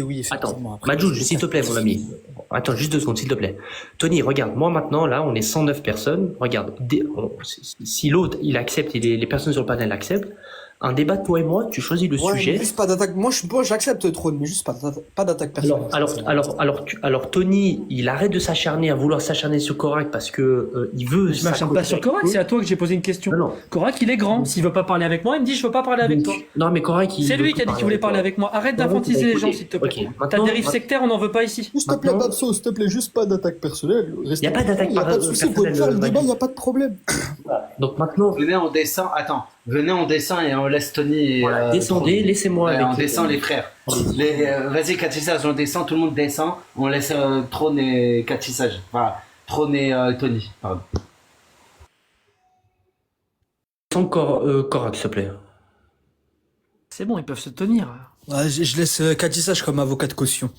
Oui, Attends, effectivement. Après, Majouj, s'il te plaît, mon ami. Attends, juste 2 secondes, s'il te plaît. Tony, regarde, moi maintenant, là, on est 109 personnes. Regarde, si l'autre, il accepte, les personnes sur le panel acceptent, un débat, toi et moi, tu choisis le ouais, mais sujet. juste pas d'attaque. Moi, j'accepte Trône, mais juste pas d'attaque personnelle. Alors, Tony, il arrête de s'acharner, à vouloir s'acharner sur Korak parce que il veut. Je m'acharne pas sur Korak, c'est à toi que j'ai posé une question. Non, non. Korak, il est grand. S'il veut pas parler avec moi, il me dit je veux pas parler avec toi. Non, mais Korak, C'est lui qui a dit qu'il voulait parler avec moi. Arrête d'infantiser les gens, s'il te plaît. Ok, Ta dérive sectaire, on n'en veut pas ici. S'il te plaît, Babso, s'il te plaît, juste pas d'attaque personnelle. Il n'y a pas d'attaque Il n'y a pas de souci, vous pouvez faire le débat, il n'y a pas de problème. Donc maintenant, Venez, on descend. Attends, venez, on descend et on laisse Tony. voilà, descendez, laissez-moi. Ouais, avec on descend les frères. Vas-y, Catissage, on descend, tout le monde descend. On laisse Trône et Catissage. Voilà, Trône et Tony. Pardon. Sans Korak, s'il te plaît. C'est bon, ils peuvent se tenir. Ouais, je laisse Catissage comme avocat de caution.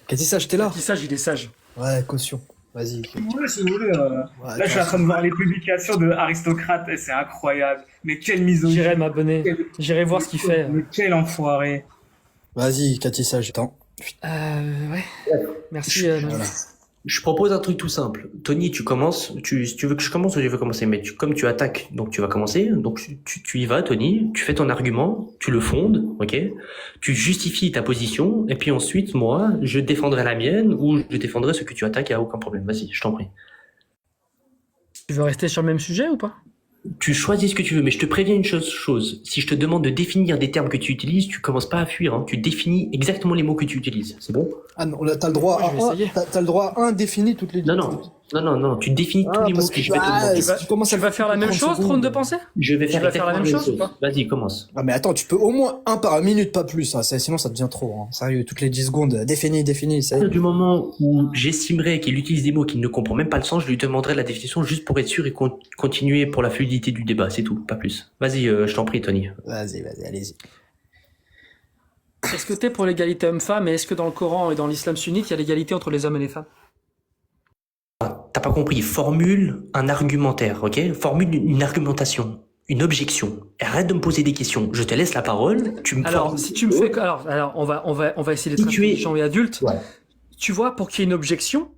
Catissage, t'es là? Qui sage, il est sage. Ouais, caution. Vas-y. Ouais, si vous voulez. Ouais, Là, je suis en train de voir les publications de Aristocrate et c'est incroyable. Mais quelle misogynie. J'irai m'abonner. J'irai voir ce qu'il fait. Mais quel enfoiré. Vas-y, Catissage, attends. Ouais. Merci. Voilà. Je propose un truc tout simple. Tony, tu commences. Tu veux que je commence ou je veux commencer? Mais comme tu attaques, donc tu vas commencer. Donc tu y vas, Tony. Tu fais ton argument, tu le fondes, ok? Tu justifies ta position, et puis ensuite, moi, je défendrai la mienne ou je défendrai ce que tu attaques. Il y a aucun problème. Vas-y, je t'en prie. Tu veux rester sur le même sujet ou pas? Tu choisis ce que tu veux, mais je te préviens une chose. Si je te demande de définir des termes que tu utilises, tu commences pas à fuir, hein. Tu définis exactement les mots que tu utilises. C'est bon? Ah non, là, t'as le droit Ouais, je vais à essayer. t'as le droit à un défini toutes les deux. Non, tu définis tous les mots parce que je vais te ah, demander. si tu commences Tu à vas faire la même 30 chose, secondes. trône de pensée? Je vais Tu faire vas faire la même exactement chose ou pas? Vas-y, commence. Ah mais attends, tu peux au moins un par minute, pas plus. Hein. Sinon, ça devient trop. Hein. Sérieux, toutes les 10 secondes, défini. Ça y est. Du moment où j'estimerai qu'il utilise des mots qu'il ne comprend même pas le sens, je lui demanderai la définition juste pour être sûr et continuer pour la fluidité du débat, c'est tout, pas plus. Vas-y, je t'en prie, Tony. Vas-y, allez-y. Est-ce que t'es pour l'égalité homme-femme et est-ce que dans le Coran et dans l'islam sunnite, il y a l'égalité entre les hommes et les femmes? T'as pas compris, formule un argumentaire, ok? Formule une argumentation, une objection. Et arrête de me poser des questions. Je te laisse la parole, tu me Alors, formules- si tu me fais... Alors, on va essayer d'être Si tu es- intelligent et adulte. Ouais. Tu vois, pour qu'il y ait une objection,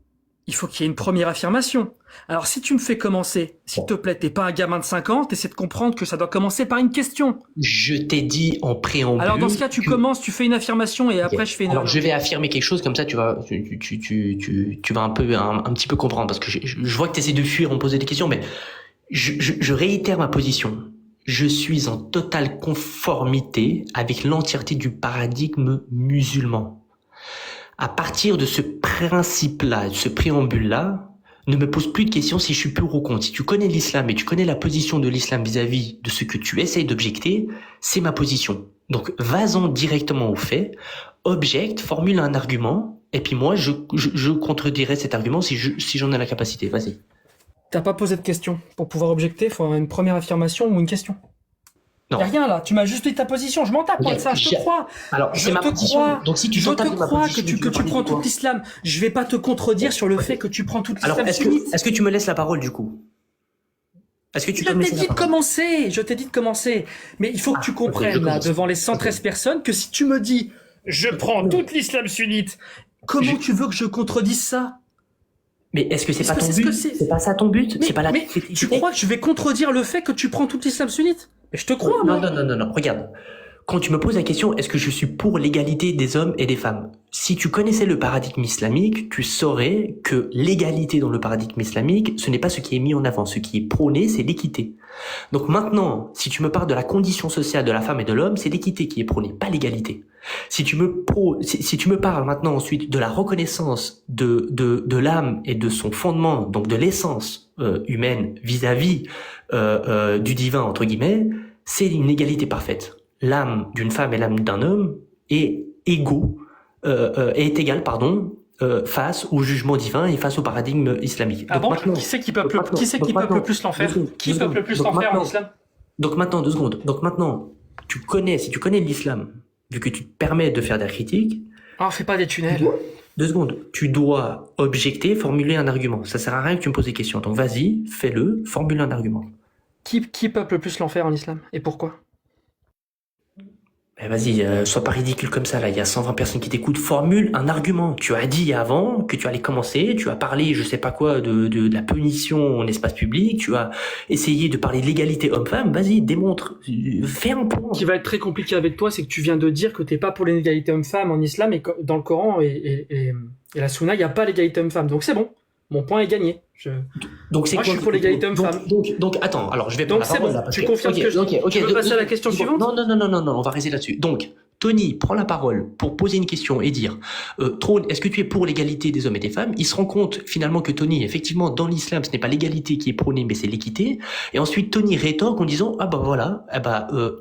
il faut qu'il y ait une première affirmation. Alors, si tu me fais commencer, s'il te plaît, t'es pas un gamin de 5 ans, t'essaies de comprendre que ça doit commencer par une question. Je t'ai dit en préambule. Alors, dans ce cas, tu commences, tu fais une affirmation et après, je fais une... Alors je vais affirmer quelque chose comme ça, tu vas un petit peu comprendre parce que je vois que tu essaies de fuir, on me posait des questions, mais je réitère ma position. Je suis en totale conformité avec l'entièreté du paradigme musulman. À partir de ce principe-là, de ce préambule-là, ne me pose plus de questions si je suis pour ou contre. Si tu connais l'islam et tu connais la position de l'islam vis-à-vis de ce que tu essayes d'objecter, c'est ma position. Donc, vas-en directement au fait, objecte, formule un argument, et puis moi, je contredirai cet argument si j'en ai la capacité. Vas-y. T'as pas posé de question. Pour pouvoir objecter, il faut avoir une première affirmation ou une question. Non. Y a rien là, tu m'as juste dit ta position, je m'en tape moi de ça, je te crois. Alors, Je c'est ma te position. crois. Donc, si tu Je t'en te tapes de ma crois position, que tu veux parler prends de quoi tout l'islam. Je vais pas te contredire sur le fait que tu prends tout l'islam. Alors, sunnite. est-ce que tu me laisses la parole du coup? Est-ce que tu Je peux me t'ai laisser dit la de parole? commencer, je t'ai dit de commencer. Mais il faut que tu ok, comprennes, je là, commence. devant les 113 personnes, que si tu me dis, je prends tout l'islam sunnite, comment tu veux que je contredise ça? Mais est-ce que c'est Est-ce pas que ton c'est ce but? que c'est? C'est pas ça ton but? C'est pas la mais tu crois que je vais contredire le fait que tu prends tout l'islam sunnite? Mais je te crois, moi. Non. Regarde. Quand tu me poses la question, est-ce que je suis pour l'égalité des hommes et des femmes? Si tu connaissais le paradigme islamique, tu saurais que l'égalité dans le paradigme islamique, ce n'est pas ce qui est mis en avant. Ce qui est prôné, c'est l'équité. Donc maintenant, si tu me parles de la condition sociale de la femme et de l'homme, c'est l'équité qui est prônée, pas l'égalité. Si tu me parles maintenant ensuite de la reconnaissance de l'âme et de son fondement, donc de l'essence humaine vis-à-vis du divin, entre guillemets, c'est une égalité parfaite. L'âme d'une femme et l'âme d'un homme est égale, face au jugement divin et face au paradigme islamique. Ah bon? Qui c'est qui peuple le plus l'enfer? Qui peuple le plus l'enfer en islam? Donc maintenant, 2 secondes. Donc maintenant, si tu connais l'islam, vu que tu te permets de faire des critiques, Ah, fais pas des tunnels. 2 secondes. Tu dois objecter, formuler un argument. Ça sert à rien que tu me poses des questions. Donc vas-y, fais-le, formule un argument. Qui peuple le plus l'enfer en islam? Et pourquoi? Vas-y, sois pas ridicule comme ça, là. Il y a 120 personnes qui t'écoutent. Formule un argument. Tu as dit avant que tu allais commencer. Tu as parlé, je sais pas quoi, de la punition en espace public. Tu as essayé de parler de l'égalité homme-femme. Vas-y, démontre. Fais un point. Ce qui va être très compliqué avec toi, c'est que tu viens de dire que t'es pas pour l'égalité homme-femme en islam et que dans le Coran et la Sunna, il n'y a pas l'égalité homme-femme. Donc c'est bon. Mon point est gagné. Donc c'est Moi, quoi je suis pour l'égalité homme-femme. Donc attends, alors je vais Donc prendre la c'est parole bon. là, parce Tu que- confirmes ok, que je... ok, Tu veux passer à la question suivante? Non, on va rester là-dessus. Donc, Tony prend la parole pour poser une question et dire Trône, est-ce que tu es pour l'égalité des hommes et des femmes? Il se rend compte finalement que Tony, effectivement, dans l'islam, ce n'est pas l'égalité qui est prônée, mais c'est l'équité. Et ensuite, Tony rétorque en disant ah bah voilà,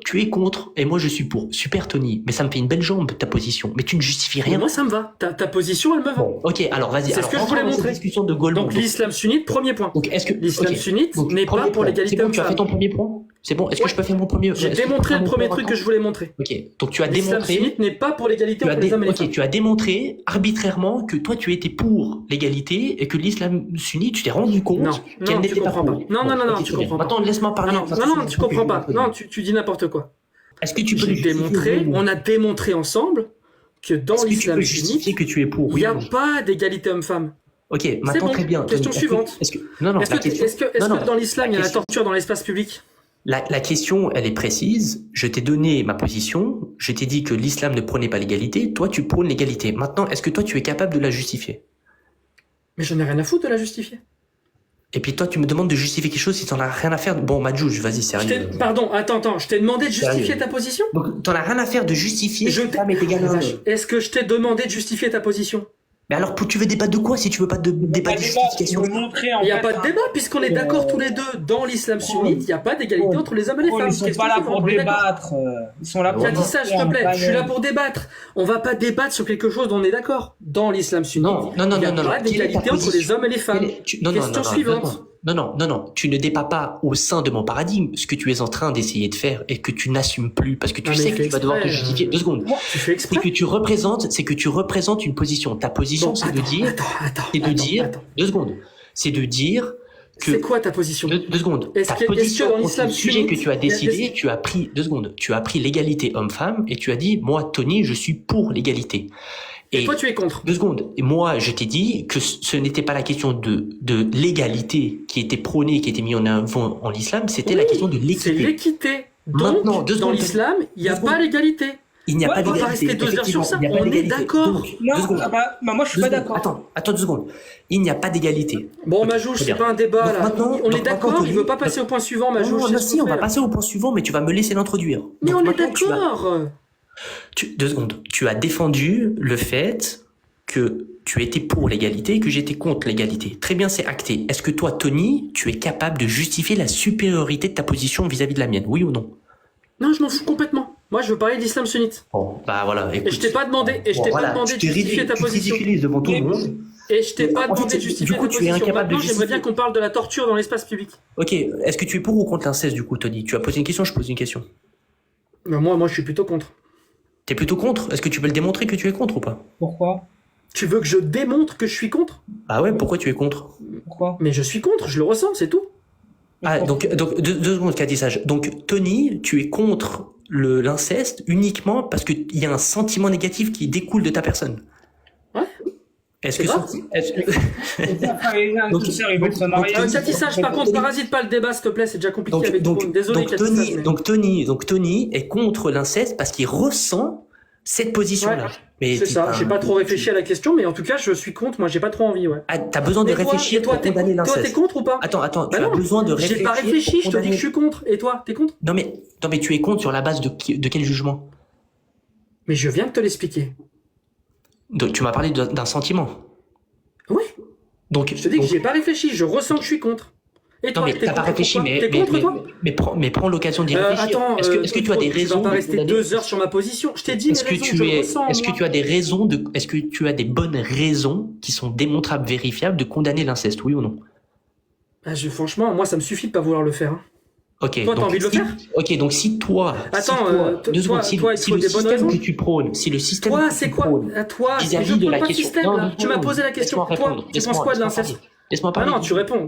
tu es contre et moi je suis pour. Super Tony, mais ça me fait une belle jambe ta position, mais tu ne justifies rien. Moi, ça me va. Ta position, elle me va. Bon, ok, alors vas-y. C'est ce alors, que je rentrons voulais dans cette montrer. discussion de Goldman. Donc l'islam sunnite, premier point. Donc, est-ce que L'islam ok. sunnite Donc, n'est premier pas pour point. l'égalité C'est bon, tu as fait ton homme-femme. premier point. C'est bon. Est-ce que Ouais. je peux faire mon premier? J'ai est-ce que démontré je peux le faire premier mon truc point que je voulais montrer. Ok, donc tu as L'islam démontré. sunnite n'est pas pour l'égalité Tu as, entre les hommes et les ok, femmes. tu as démontré arbitrairement que toi tu étais pour l'égalité et que l'islam sunnite, tu t'es rendu compte Non, qu'elle non, tu n'était pas comprends pour. pas. Non, non, ok, tu très bien. comprends pas. Maintenant, laisse-moi parler. Non, tu comprends pas. Non, tu dis n'importe quoi. Est-ce que tu peux J'ai justifier, démontré, oui ou non? on a démontré ensemble que dans Est-ce que tu l'islam peux justifier sunnite, que tu es pour? il Oui n'y a ou non? pas d'égalité homme-femme. Ok, maintenant bon. très bien. Question Est-ce que- suivante. Non, Est-ce la que, question. est-ce que non, dans l'islam, il y a la question- torture dans l'espace public? La question, elle est précise. Je t'ai donné ma position. Je t'ai dit que l'islam ne prônait pas l'égalité. Toi, tu prônes l'égalité. Maintenant, est-ce que toi, tu es capable de la justifier? Mais j'en ai rien à foutre de la justifier. Et puis toi, tu me demandes de justifier quelque chose si t'en as rien à faire. Bon, Madjouj, vas-y, sérieux. Pardon, attends, je t'ai demandé de justifier Sérieux. ta position? Donc, t'en as rien à faire de justifier Je que t'ai- femme est égale à l'homme. Est-ce que je t'ai demandé de justifier ta position? Mais alors, tu veux débattre de quoi si tu veux pas de débat de justification? Il n'y a pas de débat, puisqu'on est d'accord tous les deux. Dans l'islam sunnite, il n'y a pas d'égalité entre les hommes et les femmes. Ils sont Question pas là suivante, pour on est d'accord. débattre. Ils sont là pour T'as dit ça, s'il te plaît. Je suis là pour débattre. On va pas débattre sur quelque chose dont on est d'accord. Dans l'islam sunnite, Non, il n'y a non. pas Quelle est ta d'égalité entre les position? hommes et les femmes. Question suivante. Non. Tu ne débats pas au sein de mon paradigme ce que tu es en train d'essayer de faire et que tu n'assumes plus parce que tu Non, mais sais que fais tu vas devoir te exprès, justifier. 2 secondes. Tu fais exprès. C'est que tu représentes une position. Ta position, Bon, c'est de dire, attends. 2 secondes. C'est de dire que. C'est quoi ta position? 2 secondes. Est-ce Ta que- est-ce que position dans contre l'islam le sujet que sunnite, tu as il y a décidé, des- tu as pris 2 secondes. Tu as pris l'égalité homme-femme et tu as dit, moi, Tony, je suis pour l'égalité. Et toi, tu es contre. 2 secondes. Et moi, je t'ai dit que ce n'était pas la question de l'égalité qui était prônée, qui était mise en avant en islam, c'était la Oui, question de C'est l'équité. l'équité. Maintenant, Donc, 2 dans secondes. l'islam, il n'y a 2 pas secondes. l'égalité. Il n'y a Ouais, pas on va d'égalité. rester 2 heures sur Effectivement, ça. il n'y a pas On est d'égalité. d'accord. Donc, Non, 2 secondes. moi je suis 2 pas secondes. d'accord. Attends 2 secondes. Il n'y a pas d'égalité. Bon, Ok, Majouche, très c'est bien. pas un débat, Donc là. maintenant- On donc est d'accord, maintenant, il veut pas Tony- passer au point suivant, Majouche. Non, c'est non, ce si, qu'on on va fait, là. passer au point suivant, mais tu vas me laisser l'introduire. Mais Donc on est maintenant, tu as- d'accord. 2 secondes. Tu as défendu le fait que tu étais pour l'égalité et que j'étais contre l'égalité. Très bien, c'est acté. Est-ce que toi, Tony, tu es capable de justifier la supériorité de ta position vis-à-vis de la mienne? Oui ou non? Non, je m'en fous complètement. Moi, je veux parler de l'islam sunnite. Bon, bah voilà. Et je t'ai pas demandé, de justifier ta tu te position. ridiculises devant tout le monde. Et je t'ai pas En fait, demandé de justifier du coup, ta tu es position. incapable de Maintenant, j'aimerais bien justifier. qu'on parle de la torture dans l'espace public. Ok, est-ce que tu es pour ou contre l'inceste du coup, Tony? Tu as posé une question, je pose une question. Ben, moi, je suis plutôt contre. T'es plutôt contre? Est-ce que tu peux le démontrer que tu es contre ou pas? Pourquoi? Tu veux que je démontre que je suis contre? Ah ouais, pourquoi tu es contre? Pourquoi? Mais je suis contre, je le ressens, c'est tout. Ah, donc 2 secondes, Catissage. Donc, Tony, tu es contre l'inceste uniquement parce qu'il y a un sentiment négatif qui découle de ta personne. Ouais. Est-ce C'est que grave. Donc, il veut se marier. Catissage, par contre, parasite pas le débat, s'il te plaît, c'est déjà compliqué avec toi. Désolé, Catissage. mais- donc Tony est contre l'inceste parce qu'il ressent cette position-là. Ouais, Mais c'est ça, putain, j'ai pas trop réfléchi à la question, mais en tout cas, je suis contre, moi, j'ai pas trop envie, ouais. Ah, t'as besoin de Et toi, réfléchir pour condamner toi, t'es l'inceste. contre ou pas? Attends, Bah tu as non, besoin de réfléchir. J'ai pas réfléchi, pour je te dis condamner- que je suis contre. Et toi, t'es contre? Non mais tu es contre sur la base de quel jugement? Mais je viens de te l'expliquer. Donc, tu m'as parlé d'un sentiment. Oui, Donc, je te dis que j'ai pas réfléchi, je ressens que je suis contre. Et non toi, mais t'es t'as pas contre réfléchi, pourquoi mais T'es contre, toi? prends l'occasion d'y réfléchir. Attends, Est-ce que tu as des raisons Tu vas pas de rester condamner- 2 heures sur ma position. Je t'ai dit mes Est-ce que raisons, tu je le es, ressens, est-ce que moi. tu as des raisons est-ce que tu as des bonnes raisons qui sont démontrables, vérifiables de condamner l'inceste, oui ou non? Ah, franchement, moi, ça me suffit de pas vouloir le faire. hein. Ok. Toi, t'as donc, envie de le si- faire? Ok, donc si toi, Attends, 2 secondes, si toi, il si faut le des bonnes système raisons. que tu prônes, si le système Toi, que c'est tu quoi? prônes À toi, vis-à-vis je de prends la pas de question, système, non, là. Tu m'as posé la question. laisse-moi Toi, répondre, tu penses quoi de l'inceste? Laisse-moi Ah parler. non, tu réponds.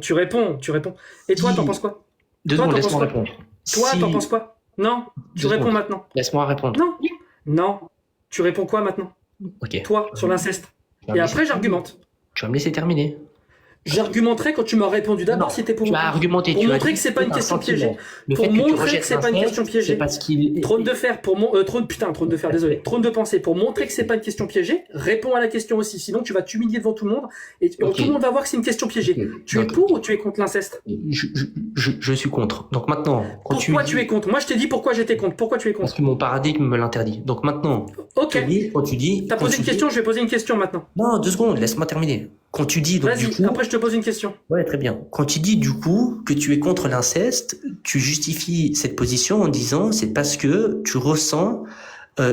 Et toi, Si. t'en penses quoi? 2 toi, secondes, t'en laisse-moi penses quoi? répondre. Toi, Si- t'en penses quoi? Non, tu 2 réponds secondes. maintenant. Laisse-moi répondre. Non, Non. Tu réponds quoi maintenant? Ok. Toi, sur l'inceste. Tu vas me Et laisser après, terminer. j'argumente. Tu vas me laisser terminer. J'argumenterai quand tu m'as répondu d'abord Non, si t'es pour tu as argumenté. Pour tu as montrer dit que c'est pas une un question sentiment. piégée. Le Pour fait que tu montrer que rejettes c'est pas une l'inceste, question piégée. c'est parce qu'il. Trône de fer pour trône de fer, désolé. Trône de pensée pour montrer que c'est pas une question piégée. Réponds à la question aussi, sinon tu vas t'humilier devant tout le monde et Ok. tout le monde va voir que c'est une question piégée. Ok. Tu es Donc, pour ou tu es contre l'inceste? je suis contre. Donc maintenant, quand Pourquoi tu es contre? Moi je t'ai dit pourquoi j'étais contre. Pourquoi tu es Parce contre? que mon paradigme me l'interdit. Donc maintenant, Ok. quand tu dis. T'as quand posé tu une dis- question, je vais poser une question maintenant. Non, 2 secondes, laisse-moi terminer. Quand tu dis, donc, du Vas-y, coup. après je te pose une question. Ouais, très bien. Quand tu dis, du coup, que tu es contre l'inceste, tu justifies cette position en disant, c'est parce que tu ressens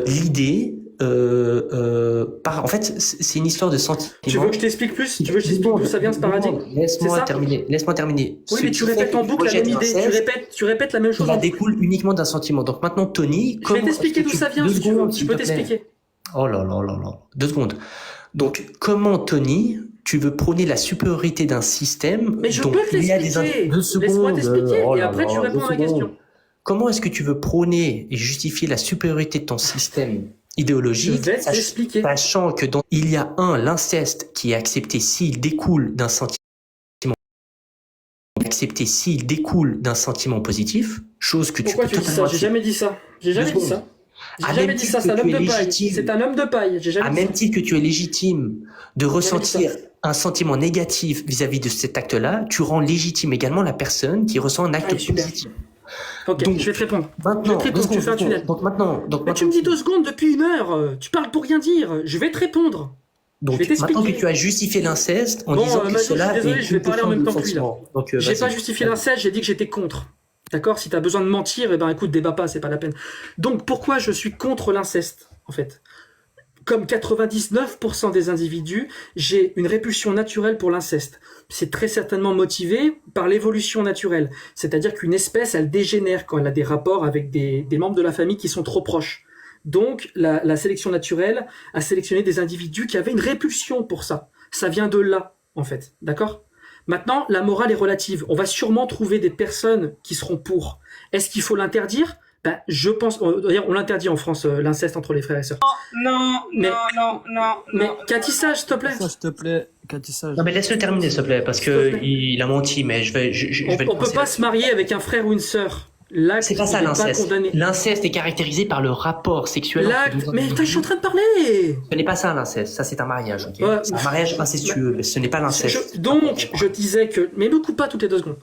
l'idée. En fait, c'est une histoire de sentiment. Tu veux que je t'explique plus? Tu veux que je t'explique d'où ça vient ce paradigme? Laisse-moi C'est ça terminer. Laisse-moi terminer. Oui, Ce mais qui tu fait répètes que en boucle la rejettes même idée. l'inceste, Tu répètes la même chose cela en boucle. découle uniquement d'un sentiment. Donc maintenant, Tony, Je vais comment t'expliquer est-ce que d'où ça vient 2 si tu veux. secondes, Je s'il peux te plaît. t'expliquer. Oh là là là là. 2 secondes. Donc, comment, Tony, tu veux prôner la supériorité d'un système Mais je dont peux te il y a l'expliquer. 2 secondes. Laisse-moi t'expliquer Oh et là après là, tu réponds 2 à ma secondes. question. Comment est-ce que tu veux prôner et justifier la supériorité de ton système Je idéologique, vais t'expliquer. sachant que il y a l'inceste qui est accepté s'il découle d'un sentiment positif, chose que Pourquoi tu peux tu dis ça? totalement J'ai jamais dit ça. J'ai jamais dit ça. J'ai À jamais même dit titre ça. C'est que un homme tu es de paille. légitime. C'est un homme de paille. J'ai À jamais dit même ça. titre que tu es légitime de ressentir ça. un sentiment négatif vis-à-vis de cet acte-là, tu rends légitime également la personne qui ressent un acte Allez, super. positif. Ok, Donc, je vais te répondre. Maintenant, Je vais te répondre, tu fais un tunnel. Donc maintenant, Mais tu me dis 2 secondes depuis 1 heure. Tu parles pour rien dire. Je vais te répondre. donc je vais t'expliquer. maintenant que tu as justifié l'inceste en Bon, disant que Mado, cela je suis désolé, est je vais une parler en question même de temps que lui, là. sentiment. Donc, J'ai vas-y. pas justifié l'inceste, j'ai dit que j'étais contre. D'accord? Si t'as besoin de mentir, eh ben écoute, débat pas, c'est pas la peine. Donc pourquoi je suis contre l'inceste, en fait? Comme 99% des individus, j'ai une répulsion naturelle pour l'inceste. C'est très certainement motivé par l'évolution naturelle. C'est-à-dire qu'une espèce, elle dégénère quand elle a des rapports avec des membres de la famille qui sont trop proches. Donc, la sélection naturelle a sélectionné des individus qui avaient une répulsion pour ça. Ça vient de là, en fait. D'accord? Maintenant, la morale est relative. On va sûrement trouver des personnes qui seront pour. Est-ce qu'il faut l'interdire? Ben, je pense. D'ailleurs, on l'interdit en France, l'inceste entre les frères et sœurs. Non, Mais- non. Mais Cathy Sage, s'il te plaît. Ça, s'il te plaît, Cathy Sage. Non mais laisse-le terminer s'il te plaît parce S'il te que plaît. il a menti mais je vais On le peut passer pas là-dessus. se marier avec un frère ou une sœur. L'acte C'est pas ça n'est pas l'inceste. condamné. L'inceste est caractérisé par le rapport sexuel. entre L'acte. deux Mais individus. attends, je suis en train de parler. Ce n'est pas ça l'inceste, ça c'est un mariage, ok? Ouais, C'est un mariage incestueux, mais ce n'est pas l'inceste. Donc, je disais que. Mais me coupe pas toutes les 2 secondes.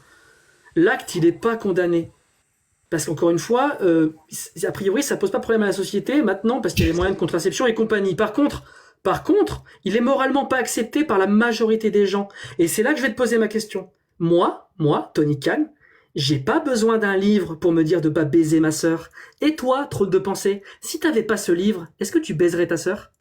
L'acte, il n'est pas condamné. Parce qu'encore une fois, a priori, ça pose pas de problème à la société maintenant, parce qu'il y a les moyens de contraception et compagnie. Par contre, il est moralement pas accepté par la majorité des gens. Et c'est là que je vais te poser ma question. Moi, Tony Khan, j'ai pas besoin d'un livre pour me dire de pas baiser ma sœur. Et toi, trop de pensée, si t'avais pas ce livre, est-ce que tu baiserais ta sœur?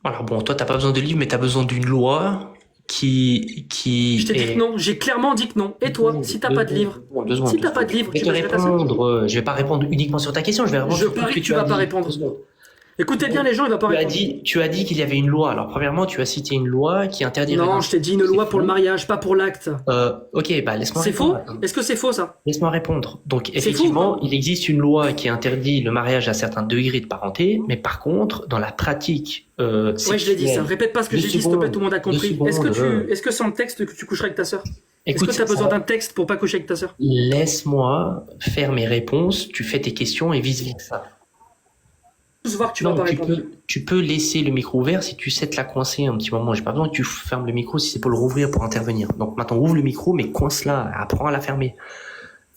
Alors bon, toi t'as pas besoin de livre, mais t'as besoin d'une loi qui Je t'ai dit que non, j'ai clairement dit que non. Et toi, si t'as pas de livre, si t'as pas de livre, je tu vais te baiserais ta sœur? répondre, je vais pas répondre uniquement sur ta question, je vais répondre Je sur tout ce parie que que tu vas as pas dit. répondre. Écoutez bien les gens, il va pas répondre. Tu as dit qu'il y avait une loi. Alors premièrement, tu as cité une loi qui interdit. Non, je t'ai dit une loi pour le mariage, pas pour l'acte. Ok, bah laisse-moi C'est répondre. faux? Est-ce que c'est faux ça? Laisse-moi répondre. Donc C'est effectivement, faux. il existe une loi qui interdit le mariage à certains degrés de parenté, mais par contre, dans la pratique Ouais, je l'ai dit ça. Répète pas ce que 2 j'ai dit, s'il te plaît, secondes, tout le monde a 2 compris. secondes, Est-ce que c'est en texte que tu coucheras avec ta sœur? Est-ce Écoute, que t'as besoin ça- d'un texte pour pas coucher avec ta sœur? laisse-moi faire mes réponses, tu fais tes questions et vice-versa. Tous voir que tu vas Non, pas répondre. tu peux laisser le micro ouvert si tu sais te la coincer un petit moment. J'ai pas besoin que tu fermes le micro si c'est pour le rouvrir pour intervenir. Donc maintenant, ouvre le micro, mais coince-la, apprends à la fermer.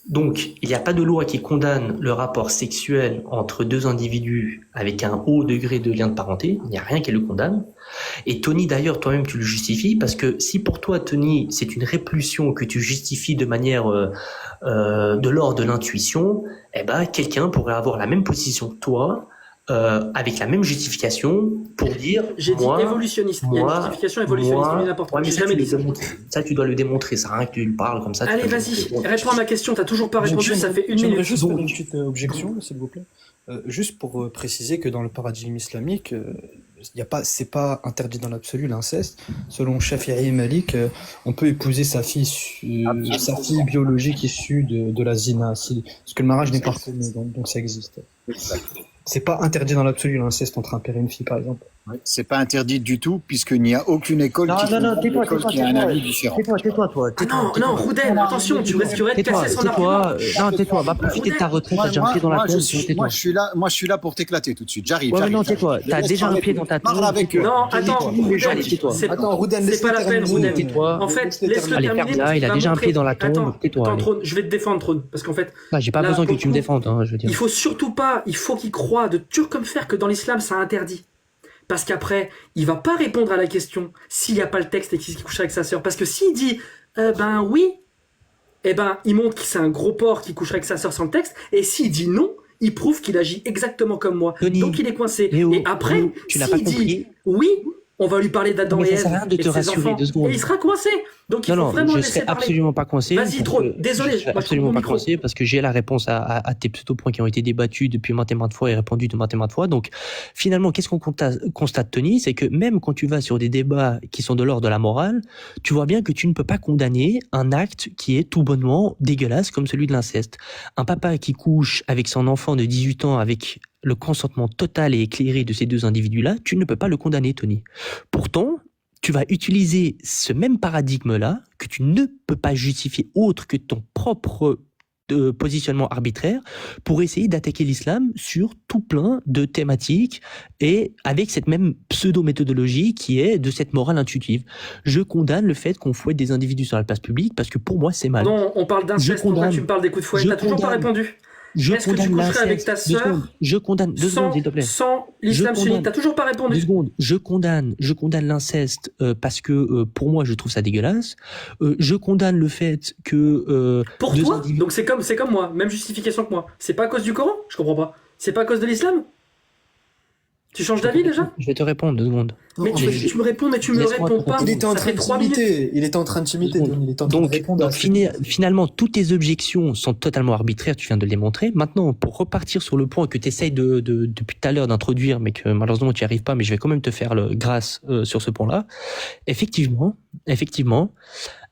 Donc, il n'y a pas de loi qui condamne le rapport sexuel entre 2 individus avec un haut degré de lien de parenté. Il n'y a rien qui le condamne. Et Tony, d'ailleurs, toi-même, tu le justifies parce que si pour toi, Tony, c'est une répulsion que tu justifies de manière de l'ordre de l'intuition, eh ben, quelqu'un pourrait avoir la même position que toi, avec la même justification pour dire J'ai dit moi, évolutionniste. Il y a une justification évolutionniste, moi, c'est n'importe quoi. ouais, mais J'ai ça, jamais tu dit le ça. démontres. Ça, tu dois le démontrer. Ça sert à rien que tu le parles comme ça. tu Allez, peux le vas-y, démontrer. réponds à ma question. T'as toujours pas répondu, ça fait 1 J'aimerais minute. juste faire une petite objection, s'il vous plaît. Juste pour préciser que dans le paradigme islamique, c'est pas interdit dans l'absolu l'inceste. Selon Shafi'i et Malik, on peut épouser sa fille biologique issue de la zina, parce que le mariage n'est pas reconnu, donc ça existe. C'est pas interdit dans l'absolu l'inceste entre un père et une fille, par exemple. Ouais, c'est pas interdit du tout, puisqu'il n'y a aucune école qui a un avis différent. Tais-toi, toi. Non, Roudel, attention, tu risquerais de casser son argument. Tais-toi, va profiter de ta retraite, t'as déjà un pied dans la tombe, tais-toi. Moi, je suis là pour t'éclater tout de suite. J'arrive. Ouais, mais non, tais-toi, t'as déjà un pied dans ta tombe. Non, attends, Allez, tais-toi. Attends, Roudel, c'est pas la peine, Roudel. Tais-toi. En fait, laisse-le Allez, terminer. ferme-la, il a déjà un pied dans la tombe, Attends, tais-toi. allez. Trône, je vais te défendre, Trône, parce qu'en fait, J'ai pas là, besoin que pour tu me le coup, défendes, je veux dire. il faut surtout pas, il faut qu'il croie de dur comme fer que dans l'islam, ça interdit. Parce qu'après, il va pas répondre à la question s'il n'y a pas le texte et qu'il coucherait avec sa sœur. Parce que s'il dit, ben oui, eh ben, il montre que c'est un gros porc qui coucherait avec sa sœur sans le texte. Et s'il dit non, il prouve qu'il agit exactement comme moi. Tony, Donc il est coincé. Léo, Et après, Léo, tu n'as pas s'il dit compris. oui, on va lui parler d'Adam Mais et ça sert à Ève rien de et te ses rassurer, enfants. 2 secondes. Et il sera coincé. Donc il faut Non, vraiment je laisser serai parler. absolument pas coincé. Vas-y, parce Trône, que désolé, Je serai moi, je coupe mon absolument pas micro. coincé parce que j'ai la réponse à tes pseudo-points qui ont été débattus depuis maintes et maintes fois et répondus de maintes et maintes fois. Donc, finalement, qu'est-ce qu'on constate, Tony? C'est que même quand tu vas sur des débats qui sont de l'ordre de la morale, tu vois bien que tu ne peux pas condamner un acte qui est tout bonnement dégueulasse comme celui de l'inceste. Un papa qui couche avec son enfant de 18 ans avec le consentement total et éclairé de ces deux individus-là, tu ne peux pas le condamner, Tony. Pourtant, tu vas utiliser ce même paradigme-là, que tu ne peux pas justifier autre que ton propre positionnement arbitraire, pour essayer d'attaquer l'islam sur tout plein de thématiques, et avec cette même pseudo-méthodologie qui est de cette morale intuitive. Je condamne le fait qu'on fouette des individus sur la place publique, parce que pour moi, c'est mal. Non, on parle d'inceste, pourquoi tu me parles des coups de fouet? T'as toujours pas répondu. Est-ce que tu coucherais avec ta sœur Je condamne, 2 secondes, s'il te plaît. Sans l'islam sunnite? T'as toujours pas répondu. 2 secondes. Je condamne l'inceste parce que pour moi je trouve ça dégueulasse. Je condamne le fait que pour toi, donc c'est comme moi, même justification que moi. C'est pas à cause du Coran? Je comprends pas. C'est pas à cause de l'islam? Tu changes d'avis déjà? Je vais te répondre 2 secondes. Mais tu me réponds, mais tu me réponds pas. Il était en Ça train fait 3 minutes. d'imiter. Il était en train de t'imiter. Il était en train de répondre. Finalement, toutes tes objections sont totalement arbitraires, tu viens de le démontrer. Maintenant, pour repartir sur le point que tu essayes depuis tout à l'heure d'introduire, mais que malheureusement tu n'y arrives pas, mais je vais quand même te faire grâce sur ce point-là. Effectivement,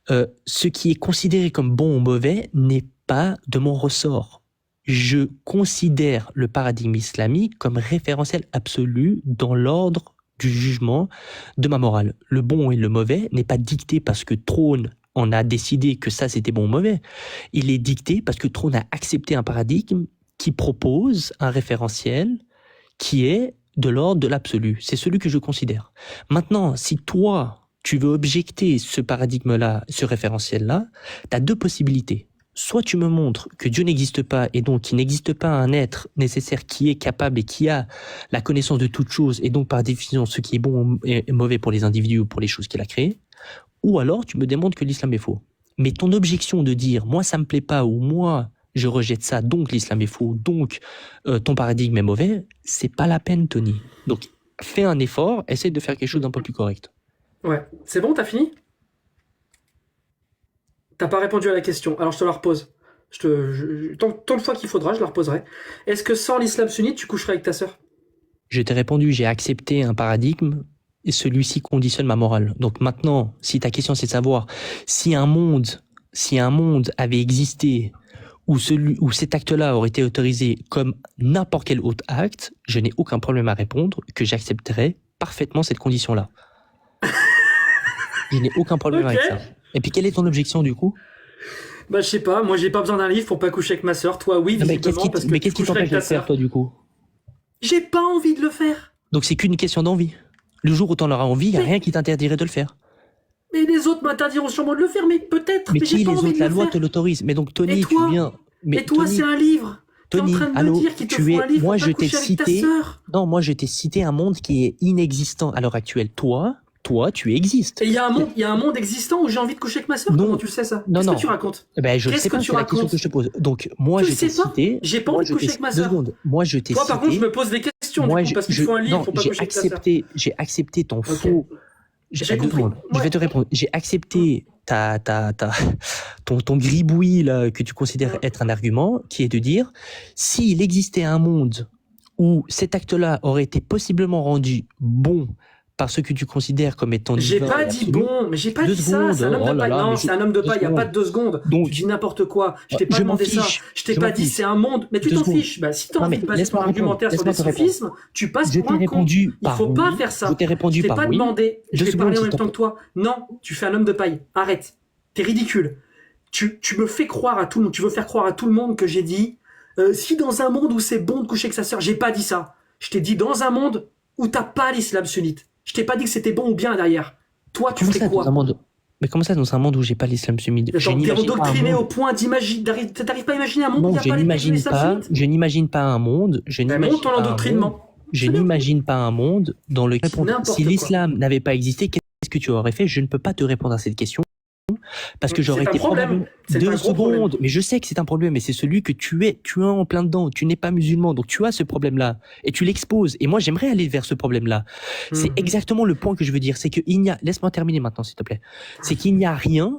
ce qui est considéré comme bon ou mauvais n'est pas de mon ressort. Je considère le paradigme islamique comme référentiel absolu dans l'ordre du jugement de ma morale. Le bon et le mauvais n'est pas dicté parce que Trône en a décidé que ça c'était bon ou mauvais. Il est dicté parce que Trône a accepté un paradigme qui propose un référentiel qui est de l'ordre de l'absolu. C'est celui que je considère. Maintenant, si toi, tu veux objecter ce paradigme-là, ce référentiel-là, tu as 2 possibilités. Soit tu me montres que Dieu n'existe pas et donc qu'il n'existe pas un être nécessaire qui est capable et qui a la connaissance de toutes choses et donc par définition ce qui est bon et mauvais pour les individus ou pour les choses qu'il a créées. Ou alors tu me démontres que l'islam est faux. Mais ton objection de dire moi ça me plaît pas ou moi je rejette ça donc l'islam est faux donc ton paradigme est mauvais, c'est pas la peine, Tony. Donc fais un effort, essaie de faire quelque chose d'un peu plus correct. Ouais, c'est bon, t'as fini? T'as pas répondu à la question, alors je te la repose. Tant de fois qu'il faudra, je la reposerai. Est-ce que sans l'islam sunnite, tu coucherais avec ta sœur? Je t'ai répondu, j'ai accepté un paradigme et celui-ci conditionne ma morale. Donc maintenant, si ta question c'est de savoir si un monde avait existé où cet acte-là aurait été autorisé comme n'importe quel autre acte, je n'ai aucun problème à répondre que j'accepterais parfaitement cette condition-là. Je n'ai aucun problème avec ça. Et puis, quelle est ton objection, du coup? Bah, je sais pas. Moi, j'ai pas besoin d'un livre pour pas coucher avec ma sœur. Toi, oui, visiblement, parce que mais qu'est-ce qui t'empêche de le faire, toi, du coup? J'ai pas envie de le faire. Donc, c'est qu'une question d'envie. Le jour où t'en auras envie, il y a rien qui t'interdirait de le faire. Mais les autres m'interdiront sûrement de le faire, mais peut-être. Mais qui, j'ai pas les envie autres? de La le loi faire. te l'autorise. Mais donc, Tony, Et toi tu viens... Mais et toi, Tony, c'est un livre. Tony, t'es en train de allô, me dire qu'il te faut un livre moi, pour je pas t'ai coucher avec ta cité... sœur. Non, moi, je t'ai cité un monde qui est inexistant à l'heure actuelle. Toi, tu existes. Et il y a un monde existant où j'ai envie de coucher avec ma sœur. Non. Comment tu le sais ça? Non, Qu'est-ce non. que tu racontes? Ben, je ne Qu'est-ce sais que pas, tu c'est la question racontes? que je te pose. Donc, moi, Tu je t'ai sais pas. cité... J'ai pas envie de coucher avec ma 2 sœur. secondes. Moi, je t'ai Toi, cité... par contre, je me pose des questions, Moi, du coup, parce qu'il faut un livre pour pas coucher avec ta sœur. J'ai accepté ton Ok. faux... J'ai 2 compris. secondes. Je vais te répondre. J'ai accepté ton gribouillis là, que tu considères être un argument, qui est de dire, s'il existait un monde où cet acte-là aurait été possiblement rendu bon par ce que tu considères comme étant J'ai divin pas et dit absolu. bon, mais j'ai pas Deux dit ça, secondes, c'est un homme oh de là paille. là, Non, mais c'est un homme de deux paille, il n'y a pas secondes. de 2 secondes. Donc, Tu dis n'importe quoi. Je t'ai pas je m'en demandé ça. fiche. Je t'ai Je pas m'en dit fiche. c'est un monde. Mais tu 2 t'en secondes. fiches. Bah, si t'as Non, envie mais de baser ton laisse-moi répondre. argumentaire sur Laisse-moi des te répondre. sophismes, tu passes Je pour t'ai un con. répondu Il par faut pas oui. faire ça. Je t'ai répondu Je t'ai par pas oui. demandé. Je 2 vais parler en secondes, même s'il te temps que toi. Non, tu fais un homme de paille. Arrête. T'es ridicule. Tu me fais croire à tout le monde. Tu veux faire croire à tout le monde que j'ai dit si dans un monde où c'est bon de coucher avec sa sœur, j'ai pas dit ça. Je t'ai dit dans un monde où t'as pas l'islam sunnite. Je t'ai pas dit que c'était bon ou bien derrière. Toi, tu Comment ferais ça, quoi? dans un monde... Mais comment ça, dans un monde où j'ai pas l'islam sunnite? Je Attends, t'es n'imagine pas un endoctriné monde- au point d'imaginer. T'arrives pas à imaginer un monde où il Non, n'y a je pas n'imagine l'islam pas. sunnite? Je n'imagine pas un monde. Je Ben, n'imagine monte ton pas un monde. endoctrinement. Je C'est bien. n'imagine pas un monde dans lequel N'importe si quoi. l'islam n'avait pas existé, qu'est-ce que tu aurais fait? Je ne peux pas te répondre à cette question parce que j'aurais C'est un été problème. probablement C'est un 2 gros secondes. problème. Mais je sais que c'est un problème, mais c'est celui que tu es en plein dedans. Tu n'es pas musulman, donc tu as ce problème-là et tu l'exposes. Et moi, j'aimerais aller vers ce problème-là. C'est Mhm. exactement le point que je veux dire. C'est que laisse-moi terminer maintenant, s'il te plaît. C'est qu'il n'y a rien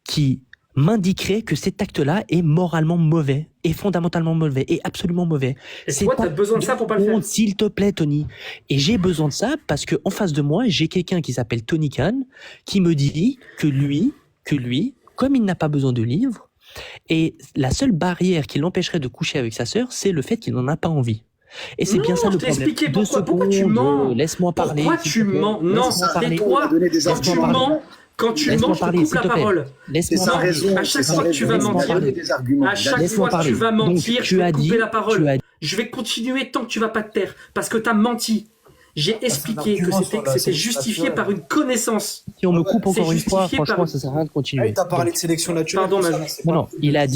qui m'indiquerait que cet acte-là est moralement mauvais, est fondamentalement mauvais, est absolument mauvais. Et C'est toi, pas t'as besoin de ça pour pas le faire. honte, s'il te plaît, Tony. Et j'ai besoin de ça parce que en face de moi, j'ai quelqu'un qui s'appelle Tony Khan qui me dit que lui, comme il n'a pas besoin de livres, et la seule barrière qui l'empêcherait de coucher avec sa sœur, c'est le fait qu'il n'en a pas envie. Et c'est Non, bien ça le je t'ai problème. expliqué 2 pourquoi tu secondes, mens. laisse-moi parler. Pourquoi s'il tu te plaît. mens? Non, Laisse-moi parler. tais-toi. donner des Quand tu arguments. mens, Laisse-moi je te parler, coupe s'il la te plaît. parole. C'est Laisse-moi sa parler. raison. À chaque c'est fois sa que tu vas raison. mentir, Donner des arguments. À chaque Laisse-moi fois que parler. tu vas Donc, mentir, je tu vais as te couper dit- la tu parole. as- Je vais continuer tant que tu vas pas te taire. Parce que tu as menti. J'ai expliqué que argument c'était sur que la c'était sélection justifié naturelle. par une connaissance. Si on me coupe C'est encore une fois, justifié franchement, par- ça sert à rien de Ah, continuer. t'as parlé de sélection naturelle. Pardon, tout ça, Maju. c'est Non, pas- non, il a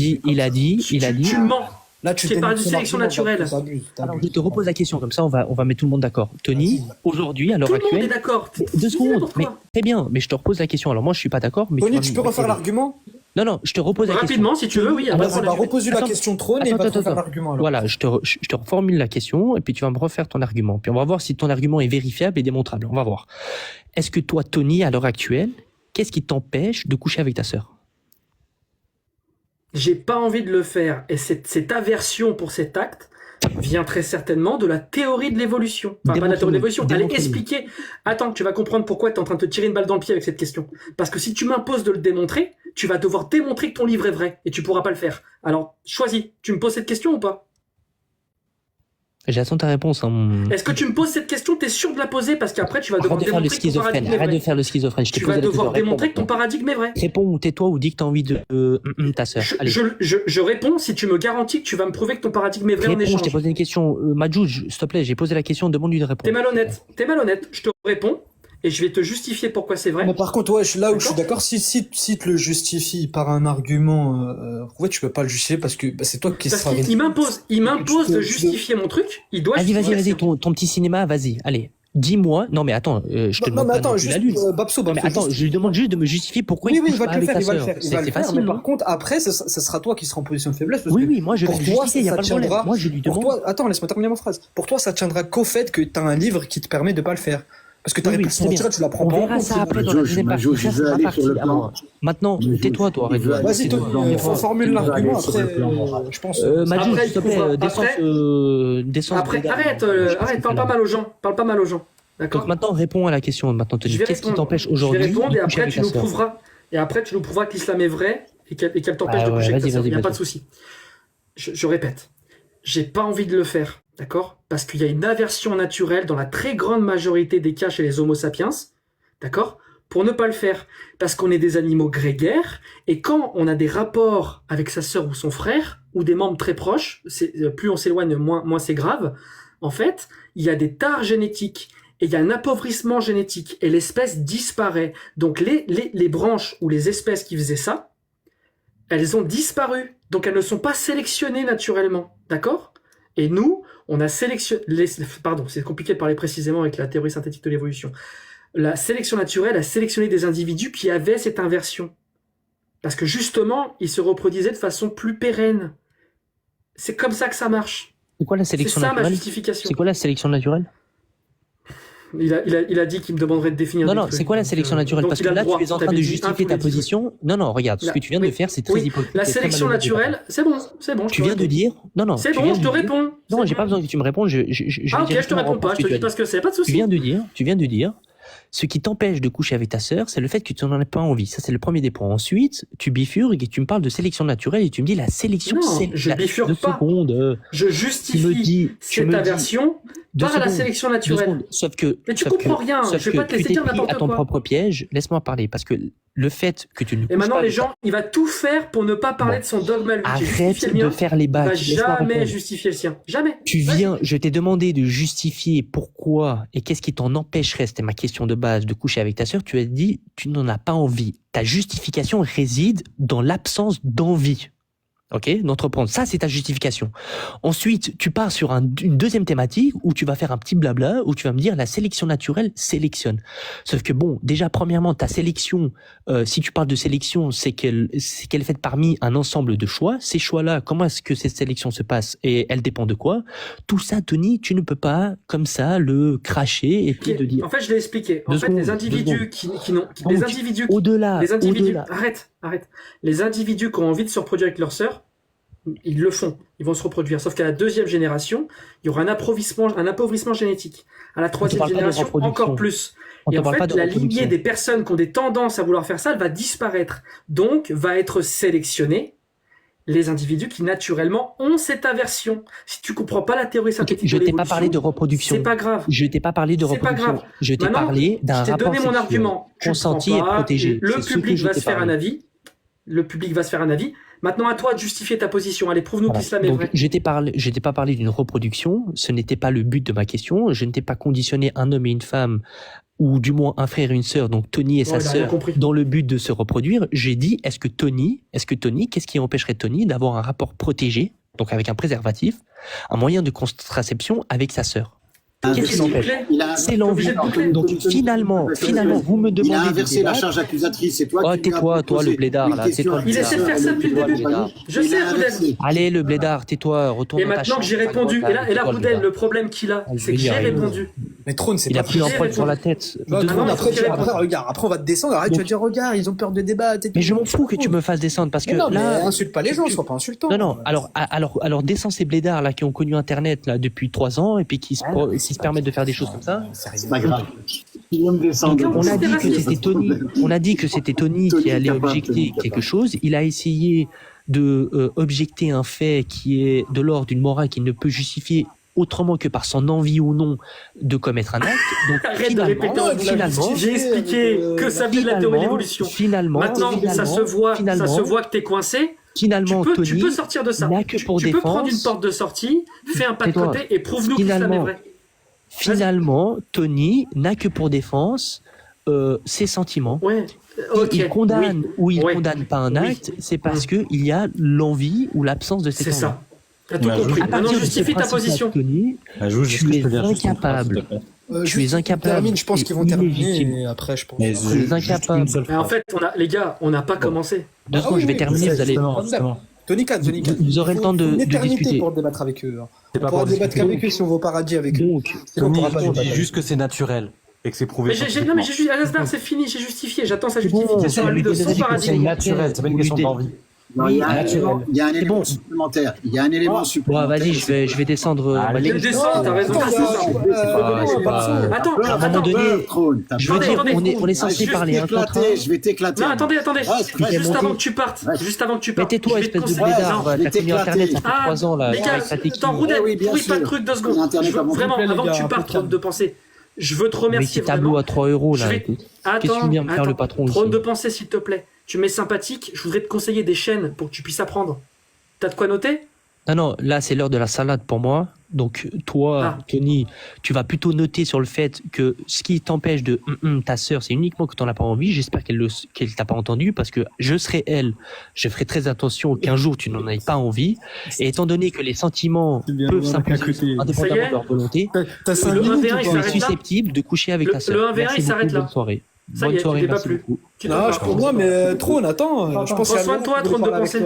dit. Tu mens. Là, tu J'ai parlé de démontres ton sélection argument, naturelle. t'abuses. Alors, je te repose la question, comme ça on va mettre tout le monde d'accord. Tony, Vas-y. aujourd'hui, à l'heure Tout le monde est actuelle, d'accord. 2 secondes, N'importe mais quoi. très bien, mais je te repose la question. Alors moi, je suis pas d'accord, mais Tony, vas tu me peux refaire répondre. l'argument? Non, je te repose la question. Rapidement, si tu veux, oui. y a pas de Vas-y, bah, problème. repose-lui la Attends, question trône et attends, va te attends, refaire attends. l'argument. alors. Voilà, je te reformule la question et puis tu vas me refaire ton argument. Puis on va voir si ton argument est vérifiable et démontrable. On va voir. Est-ce que toi, Tony, à l'heure actuelle, qu'est-ce qui t'empêche de coucher avec ta sœur? J'ai pas envie de le faire. Et cette aversion pour cet acte vient très certainement de la théorie de l'évolution. Enfin, pas de la théorie de l'évolution. Elle est Démontre-le. expliquée. Attends, tu vas comprendre pourquoi tu es en train de te tirer une balle dans le pied avec cette question. Parce que si tu m'imposes de le démontrer, tu vas devoir démontrer que ton livre est vrai. Et tu pourras pas le faire. Alors, choisis. Tu me poses cette question ou pas? J'attends ta réponse. Hein. Est-ce que tu me poses cette question? T'es sûr de la poser? Parce qu'après, tu vas devoir Arrête de faire le démontrer que ton schizophrène. paradigme est Arrête de vrai. faire le schizophrène. Je t'ai Tu posé vas la question. devoir démontrer que ton Réponds. paradigme est vrai. Réponds ou tais-toi ou dis que t'as envie de ta sœur. Allez. Je réponds si tu me garantis que tu vas me prouver que ton paradigme est vrai en Réponds, je échange. t'ai posé une question. Madjouj, s'il te plaît, j'ai posé la question, demande-lui de répondre. T'es malhonnête. Je te réponds et je vais te justifier pourquoi c'est vrai. Mais par contre, ouais, là où je suis D'accord. d'accord, si tu le justifies par un argument, ouais, tu peux pas le justifier parce que bah, c'est toi qui Parce sera. qu'il m'impose Tu de peux- justifier mon truc. Il doit Vas-y, justifier. ton petit cinéma, vas-y. Allez, dis-moi. Non, mais attends, je te Non, demande mais pas attends, non plus la juste, lune. Babso, Mais attends, juste- je lui demande juste de me justifier pourquoi Oui, il oui, il couche va pas te le avec faire, ta il va le sœur. faire, il C'est va le faire, facile, mais non? par contre, après, ce sera toi qui seras en position de faiblesse. Parce Oui, que oui, moi je vais pour le toi, justifier, il n'y a ça pas de problème. tiendra- Moi je lui Pour demande. toi, attends, laisse-moi terminer ma phrase. Pour toi, ça tiendra qu'au fait que t'as un livre qui te permet de pas le faire. Parce que ta Oui, oui, réponse très bien. naturelle, tu la prends On pas en verra compte, ça sinon. après dans la deuxième partie. Majo, je Ça, veux c'est ma aller partie. sur le plan. Alors, maintenant, tais-toi, toi, arrête. Vas-y, Tony, formule l'argument, après, je pense. Majou, Après, s'il te il trouvera- plaît, descends. Après, arrête, parle pas mal aux gens. Parle pas mal aux gens. D'accord? Donc maintenant, réponds à la question. Maintenant, Tony, Je vais qu'est-ce qui répondre. t'empêche Je vais aujourd'hui répondre et de coucher après avec tu ta nous sœur? prouveras. Et après tu nous prouveras que l'islam est vrai et qu'elle t'empêche Ah de ouais, coucher avec ta vas-y, sœur. Il n'y a vas-y, pas de vas-y. souci. Je répète. J'ai pas envie de le faire. D'accord? Parce qu'il y a une aversion naturelle dans la très grande majorité des cas chez les Homo sapiens. D'accord? Pour ne pas le faire. Parce qu'on est des animaux grégaires et quand on a des rapports avec sa sœur ou son frère ou des membres très proches, plus on s'éloigne, moins c'est grave. En fait, il y a des tares génétiques et il y a un appauvrissement génétique et l'espèce disparaît. Donc les branches ou les espèces qui faisaient ça, elles ont disparu. Donc elles ne sont pas sélectionnées naturellement. D'accord? Et nous, on a sélectionné... Pardon, c'est compliqué de parler précisément avec la théorie synthétique de l'évolution. La sélection naturelle a sélectionné des individus qui avaient cette inversion. Parce que justement, ils se reproduisaient de façon plus pérenne. C'est comme ça que ça marche. C'est quoi la C'est sélection ça ma naturelle? justification. C'est quoi la sélection naturelle? Il a dit qu'il me demanderait de définir. Non, des non, trucs, c'est quoi la donc, sélection naturelle? donc Parce il que a le là, droit. tu es en train T'avais de dit un justifier tous ta les 10. position. Non, non, regarde, ce Là, que tu viens de oui, faire, c'est très oui. hypocrite. La c'est très sélection malhonnête de ta part. naturelle, c'est bon, je Tu te viens de réponds. dire. Non, non, C'est tu bon, viens je de te dire. réponds. Non, C'est j'ai pas bon. besoin que tu me répondes. Je Ah, vais ok, je te directement réponds reprendre pas, ce je que te tu dis as parce dit. que c'est pas de Tu souci. viens de dire, ce qui t'empêche de coucher avec ta sœur, c'est le fait que tu n'en as pas envie. Ça, c'est le premier des points. Ensuite, tu bifurques et tu me parles de sélection naturelle et tu me dis la sélection, Non, c'est je bifurque deux pas. secondes. Je Tu me justifie dis, cette aversion deux par la secondes, sélection deux naturelle. secondes. Sauf que, Mais tu sauf comprends que- rien, sauf je vais que pas te laisser tu t'es dire pris n'importe à ton quoi. propre piège. Laisse-moi parler parce que le fait que tu ne Et couches maintenant, pas les avec gens, il va tout faire pour ne pas parler Bon. de son dogme à lui. J'ai Arrête justifié le de mien. faire les Il va bacs. Laisse-moi jamais répondre. justifier le sien. Jamais. Tu Vas-y. viens, je t'ai demandé de justifier pourquoi et qu'est-ce qui t'en empêcherait, c'était ma question de base, de coucher avec ta sœur. Tu as dit, tu n'en as pas envie. Ta justification réside dans l'absence d'envie. Ok, d'entreprendre. Ça, c'est ta justification. Ensuite, tu pars sur une deuxième thématique où tu vas faire un petit blabla, où tu vas me dire la sélection naturelle sélectionne. Sauf que bon, déjà, premièrement, ta sélection, si tu parles de sélection, c'est qu'elle est faite parmi un ensemble de choix. Ces choix-là, comment est-ce que cette sélection se passe et elle dépend de quoi? Tout ça, Tony, tu ne peux pas, comme ça, le cracher et puis de dire. En fait, je l'ai expliqué. En Deux fait, secondes, les deux individus qui n'ont, Donc, les individus, Au-delà, les individus, au-delà. arrête. Les individus qui ont envie de se reproduire avec leur sœur, ils le font. Ils vont se reproduire. Sauf qu'à la deuxième génération, il y aura un appauvrissement génétique. À la troisième parle pas de génération, reproduction. encore plus. On Et te en parle pas fait, de la reproduction. lignée des personnes qui ont des tendances à vouloir faire ça, elle va disparaître. Donc, va être sélectionnée les individus qui naturellement ont cette aversion. Si tu comprends pas la théorie Ok, synthétique je de t'ai pas l'évolution, parlé de reproduction. c'est pas grave. Je t'ai pas parlé de C'est pas reproduction. grave. Je t'ai Maintenant, parlé d'un Je t'ai rapport donné mon sexuel argument. Tu le consenti prends et pas, protégé. Le C'est ce public que je va t'ai se faire un parlé. avis. Le public va se faire un avis. Maintenant, à toi de justifier ta position. Allez, prouve-nous que Voilà. l'islam est Donc, vrai. je t'ai pas parlé d'une reproduction. Ce n'était pas le but de ma question. Je ne t'ai pas conditionné un homme et une femme, ou du moins un frère et une sœur, donc Tony et sa il a rien sœur, compris. dans le but de se reproduire. J'ai dit, est-ce que Tony, qu'est-ce qui empêcherait Tony d'avoir un rapport protégé, donc avec un préservatif, un moyen de contraception avec sa sœur? Qu'est-ce qui S'il vous l'empêche? plaît. C'est l'envie. Obligé de boucler. Donc finalement, vous me demandez Il a de inversé la débattre. charge accusatrice, c'est toi Oh, qui lui as tais-toi, toi, proposé le blédard, une là, question tais-toi, le Il essaie de faire ça depuis le début. Je sais, Roudel. Allez, le blédard, tais-toi, retourne Et dans ta maintenant que j'ai chambre, répondu, et là, tais-toi, le Roudel, blédard. le problème qu'il a, Ah, je c'est vais que y j'ai arriver. répondu. Mais Trône, c'est Il a pas plus un J'ai poil sur la répondu. tête. Non, Deux non, secondes. mais après, faut qu'il après, réponde. regarde, après, on va te descendre. Arrête, tu vas Donc- dire, regarde, ils ont peur de débattre. et Mais tout. je m'en fous que tu me fasses descendre parce que Mais non, mais là. insulte pas les gens, sois pas insultant. Non, non, alors descends ces blédards là qui ont connu Internet là depuis 3 ans et puis qui se permettent de faire des choses comme ça. C'est pas grave. Il va me descendre. On a dit que raciste. c'était Tony. On a dit que c'était Tony Tony qui allait capable, objecter Tony quelque capable. chose. Il a essayé de objecter un fait qui est de l'ordre d'une morale qui ne peut justifier autrement que par son envie ou non de commettre un acte. Donc Arrête de répéter en boucle. finalement, J'ai expliqué que ça vient de la théorie de l'évolution. Maintenant, ça se voit que t'es coincé. Finalement, tu Tony peux sortir de ça. n'a que pour tu peux prendre défense. une porte de sortie, fais un pas de Tais-toi. côté et prouve-nous que l'islam est Finalement, vrai. Finalement, Tony n'a que pour défense ses sentiments. Ouais. Ok. Il condamne Oui. ou il Ouais. condamne pas un Oui. acte, c'est parce que il y a l'envie ou l'absence de cette C'est envie. ça. T'as tout Ouais, compris. À Maintenant, partir de ce justifie ta principe-là, position. Tony, Est-ce tu que je es peux dire juste une phrase, incapable. s'il te plaît Tu Juste es incapable. termine, je pense qu'ils vont et terminer illégitime. et après, je pense. Mais Tu es juste incapable. une seule Mais en phrase. fait, les gars, on n'a pas commencé. Deux secondes, je vais terminer. Vous allez. Justement. Tony Khan. Vous aurez le temps de Une éternité discuter. pour débattre avec eux. C'est On pas pourra pour débattre discuter. qu'avec eux si on va au paradis avec eux. Donc, Sinon, on Tony, pourra pas on débattre. dit juste que c'est naturel et que c'est prouvé. Mais j'ai non, mais j'ai juste Alasdar, c'est fini, j'ai justifié. J'attends sa C'est bon, justification à lui de c'est son bon, C'est paradigme. naturel, c'est pas une question d'envie. Non, il y a un naturel. élément- il y a un C'est élément bon. supplémentaire. Il y a un élément Bon, supplémentaire. vas-y, je vais descendre. Ah, ma allez. ligne. Descends, t'as raison. Attends, c'est ça. c'est pas- Attends, Peur, à un moment attends. donné, Trône, t'as Je peur. veux dire, Attendez, on est censé je vais parler un contre un. t'éclater, je vais t'éclater. Non, attendez. Reste, Juste monté. avant que tu partes. Reste. Juste avant que tu Mais partes. tais-toi, je vais te espèce de conseiller- blédard. Non. T'as connu t'éclater. Internet, ça fait Ah, 3 ans là. les gars, avec ta technique. attends, Roudel, Eh oui, bien bruit pas de sûr. truc 2 secondes. Internet Je veux a monté. vraiment, S'il vous plaît, avant les que gars, tu un peu partes de calme. de penser, je veux te Mais remercier petit tableau vraiment. à 3 euros Je là. vais- Écoute. Attends, Qu'est-ce que tu viens me faire le patron Trône ici de pensée, s'il te plaît. Tu m'es sympathique, je voudrais te conseiller des chaînes pour que tu puisses apprendre. T'as de quoi noter? Non, là c'est l'heure de la salade pour moi. Donc toi, Ah. Tony, tu vas plutôt noter sur le fait que ce qui t'empêche de ta sœur, c'est uniquement que tu n'en as pas envie. J'espère qu'elle t'a pas entendu parce que je serai elle. Je ferai très attention qu'un jour tu n'en aies pas envie. Et étant donné que les sentiments C'est bien, peuvent on a s'imposer qu'à côté. Ça y indépendamment est de leur volonté, T'as 5 Le minutes 1v1, il ou pas tu es s'arrête là susceptible de coucher avec Le- ta sœur. le 1v1, Merci il s'arrête beaucoup, là. bonne soirée. Ça y Bonne est, tu soirée, débats merci plus. beaucoup. Tu te Non, parles. je pour moi, mais Trône, attends. Je pense Prends soin de toi, Trône de pensée.